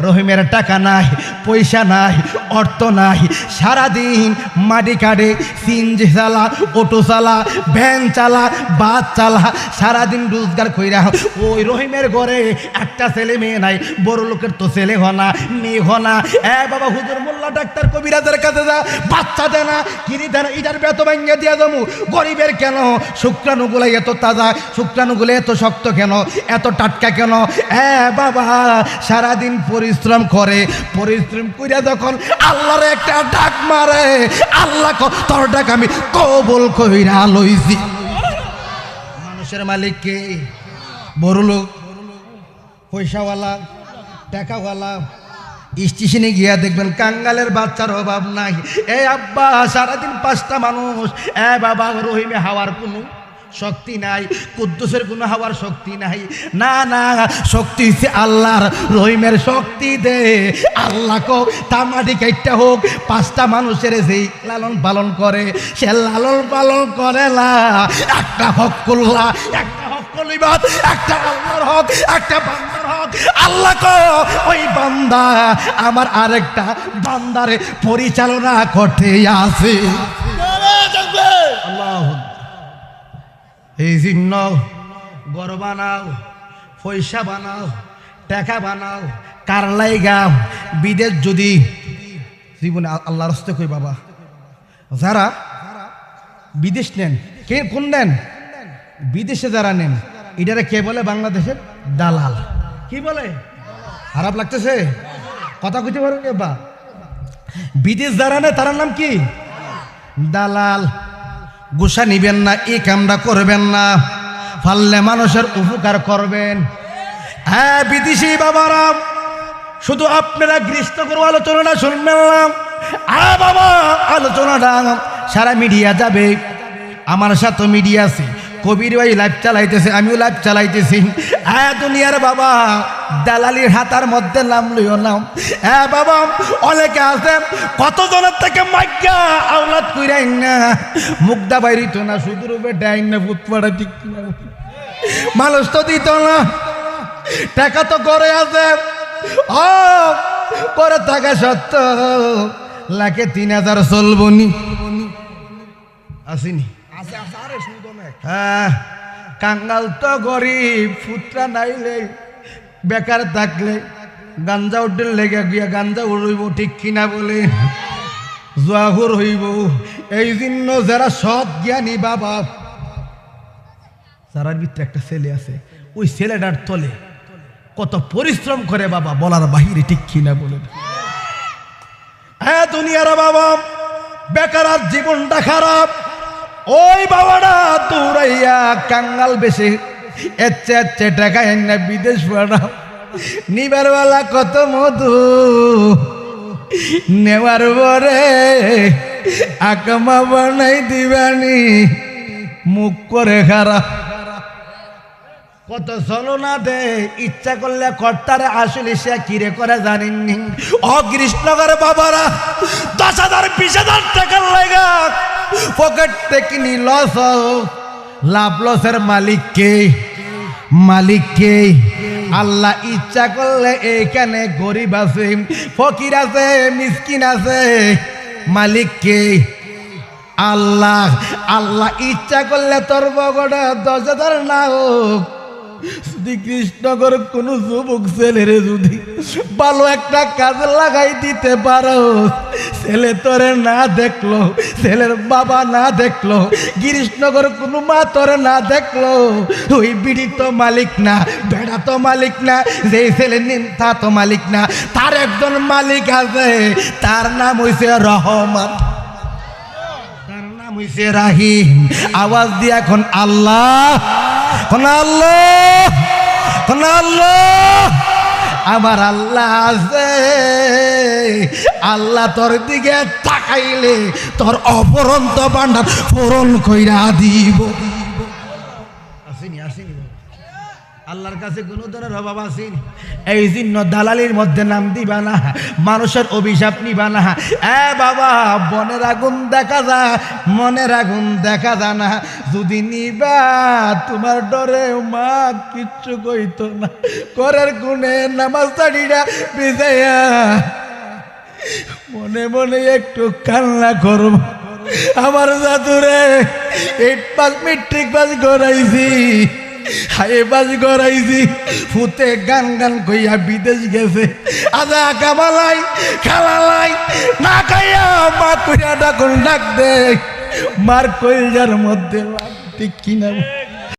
রহিমের টাকা নাই, পয়সা নাই, অর্থ নাই, সারাদিন মাটি কাটে, সিনজি চালা, অটো চালা, ভ্যান চালা, বাস চালা, সারাদিন রোজগার কইরা ওই রহিমের ঘরে একটা ছেলে মেয়ে নাই। বড় লোকের তো ছেলে হনা, মেয়ে হনা। বাবা হুজুর মোল্লা ডাক্তার কবিরাজের কাছে যা, বাচ্চা দেয় না, কিনি দেয় না, ইটার বেত ভাঙিয়ে দিয়ে যাবো। গরিবের কেন শুক্রাণুগুলো এত তাজা, শুক্রাণুগুলো এত শক্ত কেন, এত টাটকা কেন? বাবা সারাদিন পরিশ্রম করে, পরিশ্রম করে যখন আল্লাহর একটা ডাক মারে, আল্লাহ তোর ডাক আমি কবুল কইরা লইছি। মানুষের মালিক কে? বড় লোক, পয়সাওয়ালা, টাকাওয়ালা। স্টেশনে গিয়া দেখবেন কাঙ্গালের বাচ্চার অভাব নাই। আব্বা সারাদিন 5টা মানুষ। বাবা রহিমে হাওয়ার কোনো শক্তি নাই, কুদ্দুসের কোনো হাওয়ার শক্তি নাই। না না, শক্তি হচ্ছে আল্লাহর। রহিমের শক্তি দে আল্লাহ। কো তামাটি কাইটটা হোক 5টা মানুষের যেই লালন পালন করে, সে লালন পালন করে না। একটা হক করলা, একটা হক কলিবাদ, একটা আল্লাহর হক, একটা বান্দার হক। আল্লাহ কো ওই বান্দা আমার আরেকটা বান্দারে পরিচালনা করতে আছে। আল্লাহ এই জন্য ঘর বানাও, পয়সা বানাও, টাকা বানাও, কারলাই গাও। বিদেশ যদি জীবনে আল্লাহর রাস্তায় কই বাবা, যারা বিদেশ নেন, কে কোন নেন? বিদেশে যারা নেন, এটারে কে বলে? বাংলাদেশের দালাল। কি বলে? খারাপ লাগতেছে কথা কইতে পারেন বা? বিদেশ যারা নেয় তার নাম কি? দালাল। গুসা নিবেন না, এই কামটা করবেন না, পারলে মানুষের উপকার করবেন। বিদেশি বাবারা শুধু আপনারা গ্রীষ্ম করবো আলোচনাটা শুনবেন না। বাবা আলোচনাটা সারা মিডিয়া যাবে, আমার সাথে মিডিয়া আছে, কবির ভাই লাইভ চালাইতেছে, আমিও লাইভ চালাইতেছি। দুনিয়ার বাবা দালালির হাতার মধ্যে নাম লইও নাম। বাবা অনেকে আছে কতজনের থেকে মাইকা আওলাদ কইরাই না, মুগ্ধা বাইরিত না, শুধু রূপে ডাইন না, ফুটপাড়া ঠিক না, মানুষ তো দিত না। টাকা তো করে আছে, করে থাকা সত্য লাখে 3000 চলবনি আসেনি। কাঙ্গাল তো গরিব, ফুটরা নাইলে, বেকার থাকলে গাঞ্জা উঠে লেগে গিয়া গাঞ্জা উড়ইব, ঠিক কিনা বলে জোয়াহুর হইব। এই জন্য যারা সৎ জ্ঞানী বাবা, যারার ভিতরে একটা ছেলে আছে, ওই ছেলেটার তলে কত পরিশ্রম করে বাবা, বলার বাহিরে, ঠিক কিনা বলে। দুনিয়ার বাবা বেকার জীবনটা খারাপ। ওই বাবাটা দৌড়াইয়া কাঙ্গাল বেশি এচ্ছে টাকা এনে বিদেশ পাঠাও। নিবার বেলা কত মধু, নেওয়ার পরে আকমা বানাই দিবানি, মুখ করে খারাপ। কত চলনা দে, ইচ্ছা করলে কর্তারে, আসলে সে কিরে করে জানেননি। কৃষ্ণগর বাবারা 10,000 20,000 টাকার লাগা পকেট থেকে লস, লাভ লসের মালিক কে? মালিক কে? আল্লাহ ইচ্ছা করলে এইখানে গরিব আছে, ফকির আছে, মিসকিন আছে, মালিক কে? আল্লাহ। আল্লাহ ইচ্ছা করলে তোর বগটা 10,000 না হোক, যদি কৃষ্ণগর কোন যুবক ছেলেরে যদি ভালো একটা কাজে লাগাই দিতে পারো, ছেলে তোরে না দেখলো, ছেলের বাবা না দেখলো, কৃষ্ণগর কোনো মা তোরে না দেখলো, ওই বিড়ি তো মালিক না, বেড়া তো মালিক না, যে ছেলে নিমতা তো মালিক না, তার একজন মালিক আছে, তার নাম হইছে রহমান, তার নাম হইছে রাহিম। আওয়াজ দিয়ে এখন আল্লাহ, কোন আল্লাহ, কোন আল্লাহ? আমার আল্লাহ আছে। আল্লাহ তোর দিকে তাকাইলে তোর অপরন্ত ভান্ডার পূরণ কইরা দিব। আসেনি আসেনি আল্লাহ আল্লাহর কাছে কোনো ধরনের অভাব আছে? এই জন্য দালালির মধ্যে নাম দিবা না, মানুষের অভিশাপ নিবা না। বাবা, বনের আগুন দেখা যায়, মনের আগুন দেখা যায় না। যদি নিবা তোমার ডরে মা কিচ্ছু কইতো না, করার গুণে নামাজ তাড়িরা বিজায়া মনে মনে একটু কান্না করব। আমার জাদুরে 8 পাস মেট্রিক পাস করাইছি, হাই পাস করাইছি, ফুতে গান গান কইয়া বিদেশ গেছে, আদা কামালাই খালালাই না খাইয়া মা কইয়া ডাকুন ডাক দে, মার কইজার মধ্যে ঠিক কিনা।